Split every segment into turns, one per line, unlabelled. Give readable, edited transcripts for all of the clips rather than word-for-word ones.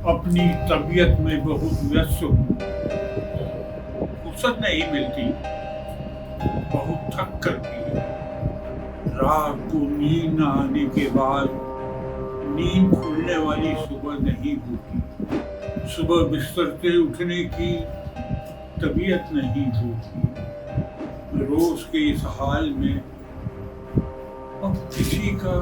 अपनी तबीयत में बहुत व्यस्त हूँ। फुर्सत नहीं मिलती, बहुत थक कर भी। रात को नींद न आने के बाद नींद खुलने वाली सुबह नहीं होती। सुबह बिस्तर से उठने की तबीयत नहीं होती। रोज के इस हाल में अब किसी का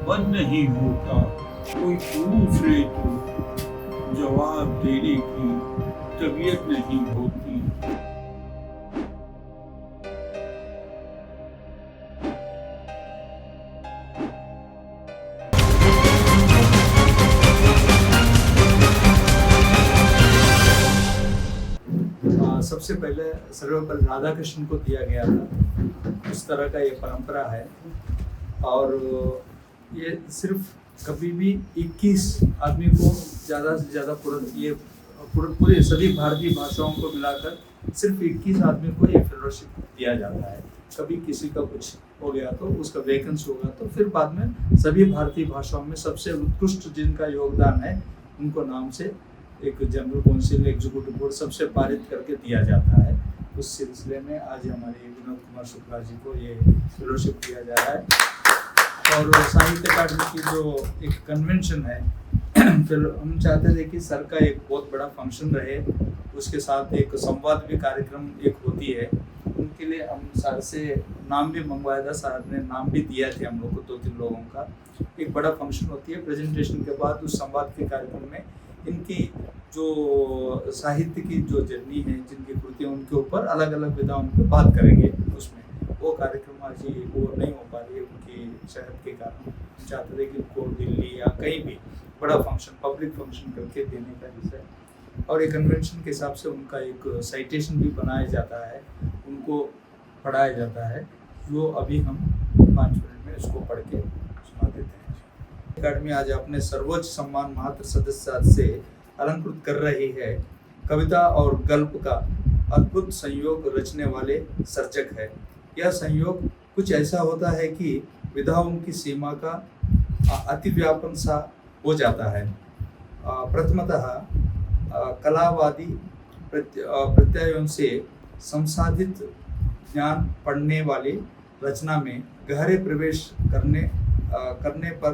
मन नहीं होता। कोई पूछ ले तो जवाब देने की तबीयत नहीं होती।
सबसे पहले सर्वपल्ली राधा कृष्ण को दिया गया था। उस तरह का ये परंपरा है और ये सिर्फ कभी भी 21 आदमी को ज़्यादा से ज़्यादा पूरे सभी भारतीय भाषाओं को मिलाकर सिर्फ 21 आदमी को ये फेलोशिप दिया जाता है। कभी किसी का कुछ हो गया तो उसका वैकेंसी होगा तो फिर बाद में सभी भारतीय भाषाओं में सबसे उत्कृष्ट जिनका योगदान है उनको नाम से एक जनरल काउंसिल एग्जीक्यूटिव बोर्ड सबसे पारित करके दिया जाता है। उस सिलसिले में आज हमारे विनोद कुमार शुक्ला जी को ये फेलोशिप दिया जा रहा है। और साहित्य अकादमी की जो एक कन्वेंशन है फिर हम चाहते थे कि सर का एक बहुत बड़ा फंक्शन रहे, उसके साथ एक संवाद भी कार्यक्रम एक होती है। उनके लिए हम सर से नाम भी मंगवाया था, सर ने नाम भी दिया थे हम लोग को 2-3 लोगों का। एक बड़ा फंक्शन होती है, प्रेजेंटेशन के बाद उस संवाद के कार्यक्रम में इनकी जो साहित्य की जो जर्नी है, जिनकी कृतियाँ उनके ऊपर अलग अलग विधाओं पे बात करेंगे। उसमें वो कार्यक्रम आज ही वो नहीं हो पा रही है उनकी सेहत के कारण। चाहते थे कि उनको दिल्ली या कहीं भी बड़ा फंक्शन पब्लिक फंक्शन करके देने का विषय और एक कन्वेंशन के हिसाब से उनका एक साइटेशन भी बनाया जाता है, उनको पढ़ाया जाता है, जो अभी हम 5 मिनट में इसको पढ़ के सुना देते हैं। अकादमी आज अपने सर्वोच्च सम्मान मात्र सदस्य से अलंकृत कर रही है। कविता और गल्प का अद्भुत संयोग रचने वाले सर्जक है। यह संयोग कुछ ऐसा होता है कि विधाओं की सीमा का अतिव्यापन सा हो जाता है। प्रथमतः कलावादी प्रत्ययों से संसाधित ज्ञान पढ़ने वाली रचना में गहरे प्रवेश करने पर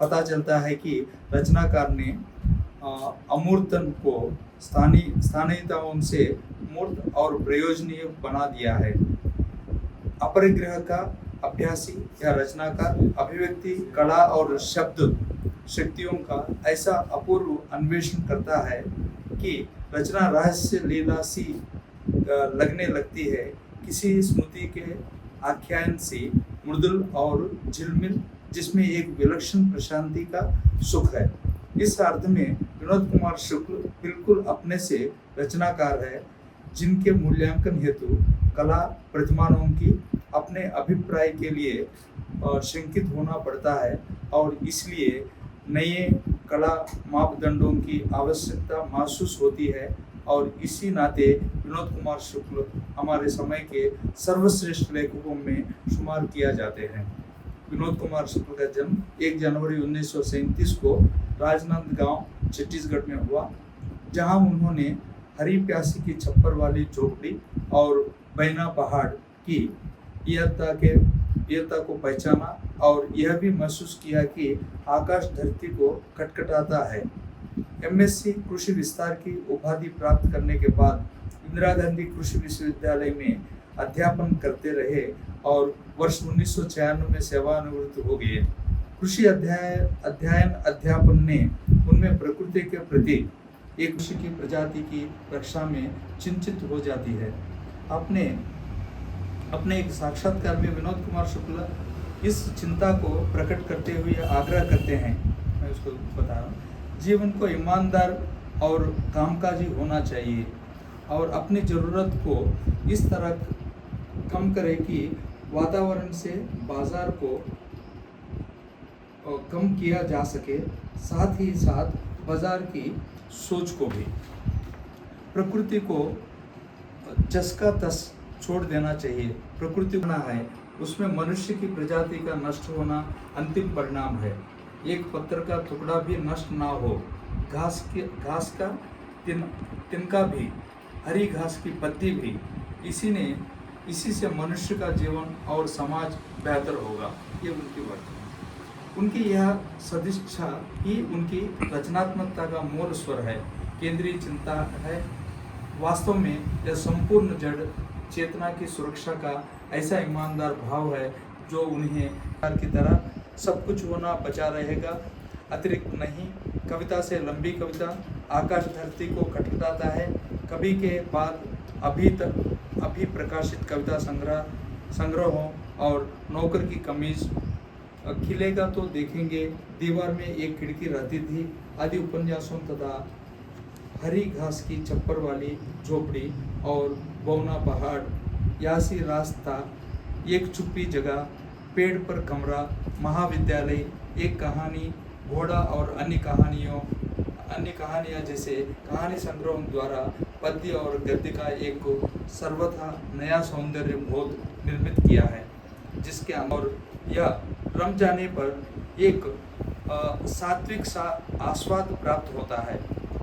पता चलता है कि रचनाकार ने अमूर्तन को स्थानीयताओं से मूर्त और प्रयोजनीय बना दिया है। अपरिग्रह का अभ्यासी या रचनाकार अभिव्यक्ति कला और शब्द शक्तियों का ऐसा अपूर्व अन्वेषण करता है कि रचना रहस्य लीला सी लगने लगती है, किसी स्मृति के आख्यान सी मृदुल और झिलमिल, जिसमें एक विलक्षण प्रशांति का सुख है। इस अर्थ में विनोद कुमार शुक्ल बिल्कुल अपने से रचनाकार है, जिनके मूल्यांकन हेतु कला प्रतिमानों की अपने अभिप्राय के लिए शंकित होना पड़ता है और इसलिए नए कला मापदंडों की आवश्यकता महसूस होती है। और इसी नाते विनोद कुमार शुक्ल हमारे समय के सर्वश्रेष्ठ लेखकों में शुमार किया जाते हैं। विनोद कुमार शुक्ल का जन्म 1 जनवरी 1937 को राजनांदगांव छत्तीसगढ़ में हुआ, जहां उन्होंने हरी प्यासी की छप्पर वाली झोपड़ी और बैना पहाड़ की वीरता को पहचाना और यह भी महसूस किया कि आकाश धरती को खटखटाता है। एमएससी कृषि विस्तार की उपाधि प्राप्त करने के बाद इंदिरा गांधी कृषि विश्वविद्यालय में अध्यापन करते रहे और वर्ष 1996 में सेवानिवृत्त हो गए। कृषि अध्यापन ने उनमें प्रकृति के प्रति एक कृषि की प्रजाति की रक्षा में चिंतित हो जाती है। अपने एक साक्षात्कार में विनोद कुमार शुक्ला इस चिंता को प्रकट करते हुए आग्रह करते हैं, मैं उसको बता रहा हूँ, जीवन को ईमानदार और कामकाजी होना चाहिए और अपनी ज़रूरत को इस तरह कम करें कि वातावरण से बाजार को कम किया जा सके, साथ ही साथ बाजार की सोच को भी। प्रकृति को चस्का तस छोड़ देना चाहिए। प्रकृति बना है, उसमें मनुष्य की प्रजाति का नष्ट होना अंतिम परिणाम है। एक पत्थर का टुकड़ा भी नष्ट ना हो, घास का तिनका भी, हरी घास की पत्ती भी, इसी से मनुष्य का जीवन और समाज बेहतर होगा। ये उनकी बात है। उनकी यह सदिच्छा ही उनकी रचनात्मकता का मूल स्वर है, केंद्रीय चिंता है। वास्तव में यह संपूर्ण जड़ चेतना की सुरक्षा का ऐसा ईमानदार भाव है जो उन्हें की तरह सब कुछ होना बचा रहेगा, अतिरिक्त नहीं। कविता से लंबी कविता आकाश धरती को खटखटाता है। कवि के बाद अभी प्रकाशित कविता संग्रहों और नौकर की कमीज, खिलेगा तो देखेंगे, दीवार में एक खिड़की रहती थी, आदि उपन्यासों तथा हरी घास की छप्पर वाली झोपड़ी और बौना पहाड़, यासी रास्ता, एक छुपी जगह, पेड़ पर कमरा, महाविद्यालय, एक कहानी, घोड़ा और अन्य कहानियाँ जैसे कहानी संग्रहों द्वारा पद्य और गद्य का एक सर्वथा नया सौंदर्य बोध निर्मित किया है, जिसके और यह रम जाने पर एक सात्विक सा आस्वाद प्राप्त होता है।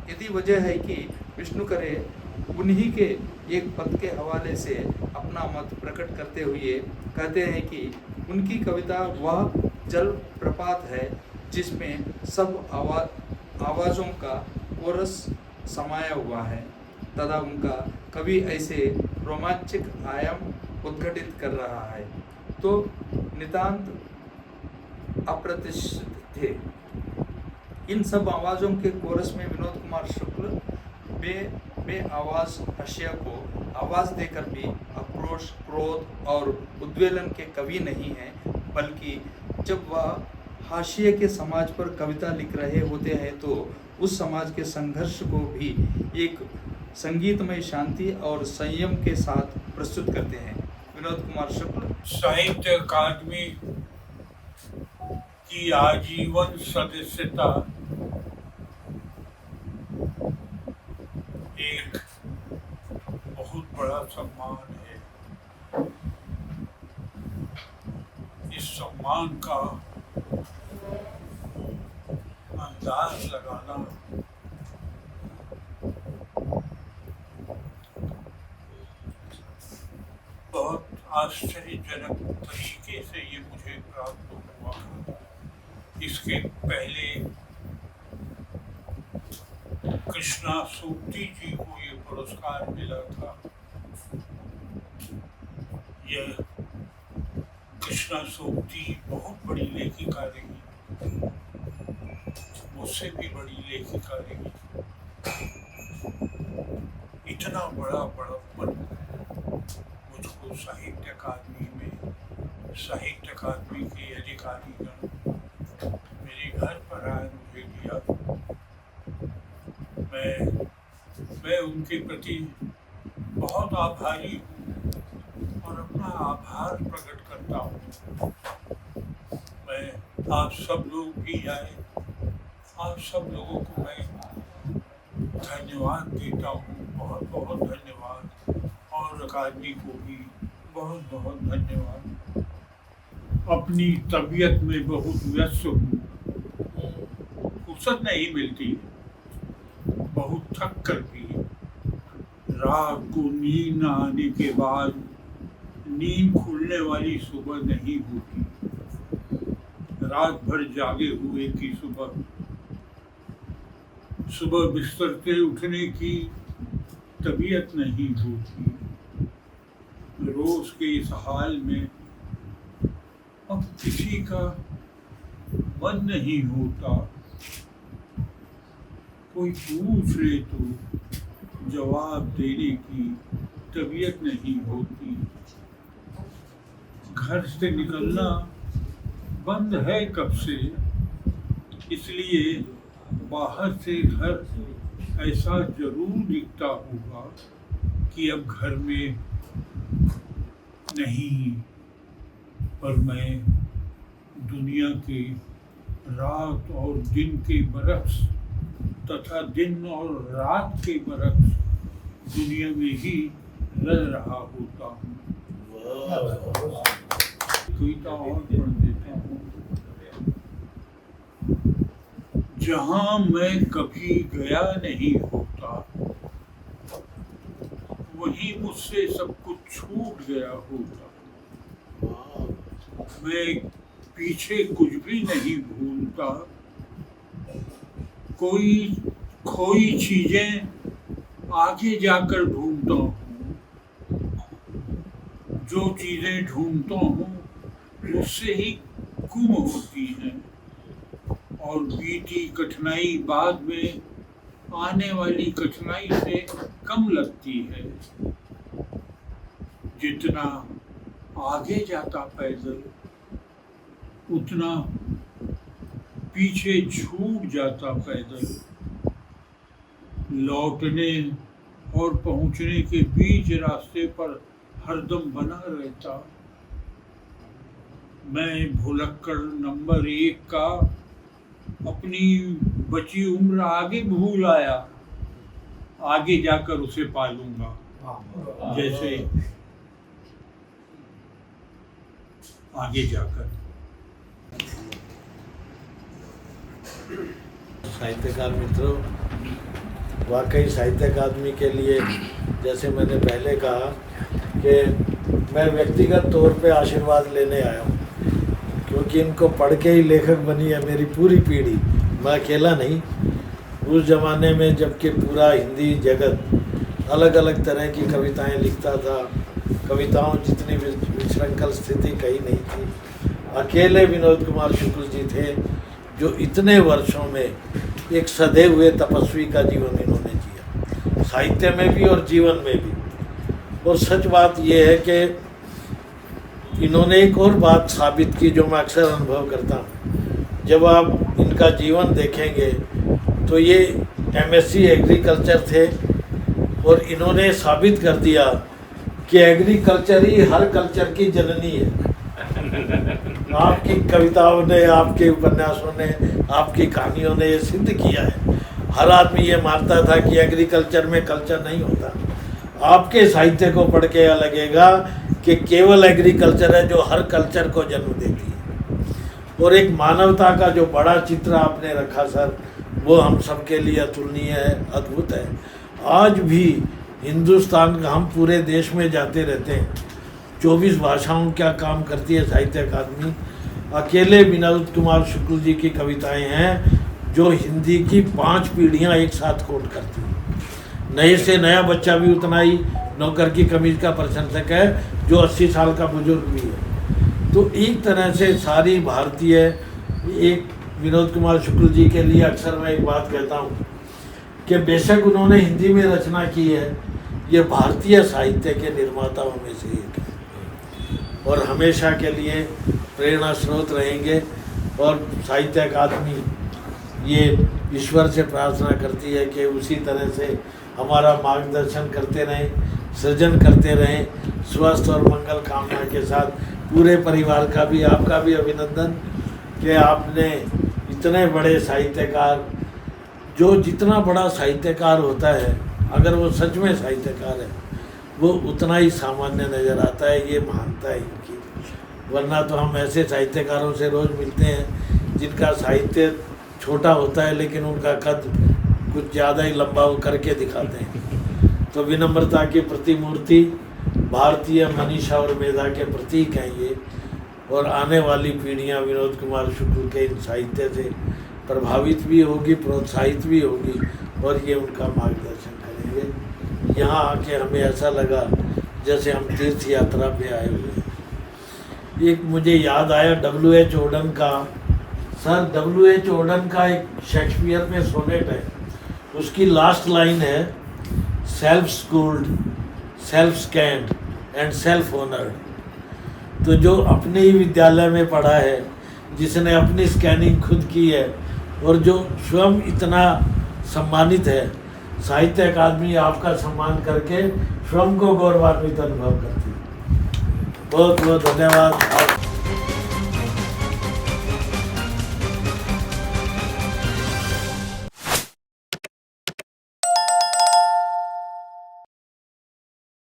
यदि वजह है कि विष्णु करे उन्हीं के एक पद के हवाले से अपना मत प्रकट करते हुए कहते हैं कि उनकी कविता वह जल प्रपात है जिसमें सब आवाज़ों का कोरस समाया हुआ है, तथा उनका कवि ऐसे रोमांचक आयाम उद्घटित कर रहा है तो नितांत अप्रत्याशित थे। इन सब आवाज़ों के कोरस में विनोद कुमार शुक्ल बे आवाज़ हाशिया को आवाज़ देकर भी आक्रोश, क्रोध और उद्वेलन के कवि नहीं हैं, बल्कि जब वह हाशिए के समाज पर कविता लिख रहे होते हैं तो उस समाज के संघर्ष को भी एक संगीतमय शांति और संयम के साथ प्रस्तुत करते हैं। विनोद कुमार शुक्ल।
साहित्य अकादमी की आजीवन सदस्यता एक बहुत बड़ा सम्मान है। इस सम्मान का अंदाज लगाना बहुत आश्चर्यजनक तरीके से ये मुझे प्राप्त हुआ। इसके पहले कृष्णा सूक्ति जी को ये पुरस्कार मिला था। यह कृष्णा सूक्ति बहुत बड़ी लेखिका रही, मुझसे भी बड़ी लेखिका रही। इतना बड़ा बड़प्पन मुझको साहित्य अकादमी के अधिकारीगण मेरे घर पर आए, मुझे दिया। मैं उनके प्रति बहुत आभारी हूँ और अपना आभार प्रकट करता हूँ। मैं आप सब लोग भी आए, आप सब लोगों को मैं धन्यवाद देता हूँ, बहुत बहुत धन्यवाद, और अकादमी को भी बहुत बहुत धन्यवाद। अपनी तबीयत में बहुत व्यस्त हूँ, फुर्सत नहीं मिलती, बहुत थक कर भी रात को नींद न आने के बाद नींद खुलने वाली सुबह नहीं होती। रात भर जागे हुए की सुबह बिस्तर से उठने की तबीयत नहीं होती। रोज के इस हाल में अब किसी का मन नहीं होता। कोई पूछ ले तो जवाब देने की तबीयत नहीं होती। घर से निकलना बंद है कब से, इसलिए बाहर से घर ऐसा जरूर दिखता होगा कि अब घर में नहीं, पर मैं दुनिया के रात और दिन के बरक्स तथा दिन और रात के बरक्स दुनिया में ही रह रहा होता हूँ। कविता और पढ़ देता हूँ। जहां मैं कभी गया नहीं होता, वहीं मुझसे सब कुछ छूट गया होता। मैं पीछे कुछ भी नहीं भूलता, कोई खोई चीजें आगे जाकर ढूंढता हूँ, जो चीजें ढूंढता हूँ उससे ही गुम होती हैं, और बीती कठिनाई बाद में आने वाली कठिनाई से कम लगती है। जितना आगे जाता पैदल, उतना पीछे छूट जाता पैदल। लौटने और पहुंचने के बीच रास्ते पर हरदम बना रहता। मैं भुलक्कड़ नंबर 1 का अपनी बची उम्र आगे भूल आया, आगे जाकर उसे पालूंगा। जैसे आगे जाकर
साहित्यकार मित्रों, वाकई साहित्य अकादमी के लिए जैसे मैंने पहले कहा कि मैं व्यक्तिगत तौर पे आशीर्वाद लेने आया हूँ, क्योंकि इनको पढ़ के ही लेखक बनी है मेरी पूरी पीढ़ी, मैं अकेला नहीं। उस ज़माने में जबकि पूरा हिंदी जगत अलग अलग तरह की कविताएं लिखता था, कविताओं जितनी विशृंखल स्थिति कहीं नहीं थी, अकेले विनोद कुमार शुक्ल जी थे जो इतने वर्षों में एक सधे हुए तपस्वी का जीवन इन्होंने जिया, साहित्य में भी और जीवन में भी। और सच बात यह है कि इन्होंने एक और बात साबित की जो मैं अक्सर अनुभव करता हूँ। जब आप इनका जीवन देखेंगे तो ये MSc एग्रीकल्चर थे और इन्होंने साबित कर दिया कि एग्रीकल्चर ही हर कल्चर की जननी है। आपकी कविताओं ने, आपके उपन्यासों ने, आपकी कहानियों ने ये सिद्ध किया है। हर आदमी ये मानता था कि एग्रीकल्चर में कल्चर नहीं होता। आपके साहित्य को पढ़ के यह लगेगा कि केवल एग्रीकल्चर है जो हर कल्चर को जन्म देती है। और एक मानवता का जो बड़ा चित्र आपने रखा सर, वो हम सबके लिए अतुलनीय है, अद्भुत है। आज भी हिंदुस्तान का, हम पूरे देश में जाते रहते हैं, 24 भाषाओं क्या काम करती है साहित्य अकादमी। अकेले विनोद कुमार शुक्ल जी की कविताएं हैं जो हिंदी की 5 पीढ़ियां एक साथ कोट करती हैं। नए से नया बच्चा भी उतना ही नौकर की कमीज का प्रशंसक है जो 80 साल का बुजुर्ग भी है। तो एक तरह से सारी भारतीय, एक विनोद कुमार शुक्ल जी के लिए अक्सर मैं एक बात कहता हूँ कि बेशक उन्होंने हिंदी में रचना की है, ये भारतीय साहित्य के निर्माताओं में से एक है और हमेशा के लिए प्रेरणा स्रोत रहेंगे। और साहित्य अकादमी ये ईश्वर से प्रार्थना करती है कि उसी तरह से हमारा मार्गदर्शन करते रहें, सृजन करते रहें। स्वस्थ और मंगल कामना के साथ पूरे परिवार का भी, आपका भी अभिनंदन कि आपने इतने बड़े साहित्यकार, जो जितना बड़ा साहित्यकार होता है, अगर वो सच में साहित्यकार है, वो उतना ही सामान्य नज़र आता है। ये महानता है इनकी। वरना तो हम ऐसे साहित्यकारों से रोज़ मिलते हैं जिनका साहित्य छोटा होता है लेकिन उनका कद कुछ ज़्यादा ही लंबा हो करके दिखाते हैं। तो विनम्रता की प्रतिमूर्ति, भारतीय मनीषा और मेधा के प्रतीक हैं ये। और आने वाली पीढ़ियाँ विनोद कुमार शुक्ल के इन साहित्य से प्रभावित भी होगी, प्रोत्साहित भी होगी और ये उनका मार्गदर्शन करेंगे। यहाँ आके हमें ऐसा लगा जैसे हम तीर्थ यात्रा पे आए हुए हैं। एक मुझे याद आया W.H. ओडन का। Sir, W.H. ओडन का एक शेक्सपियर में सोनेट है, उसकी लास्ट लाइन है, self schooled, self scanned and self honoured. तो जो अपने ही विद्यालय में पढ़ा है, जिसने अपनी स्कैनिंग खुद की है और जो स्वयं इतना सम्मानित है, साहित्य अकादमी आपका सम्मान करके स्वयं को गौरवान्वित अनुभव करती है। बहुत बहुत धन्यवाद।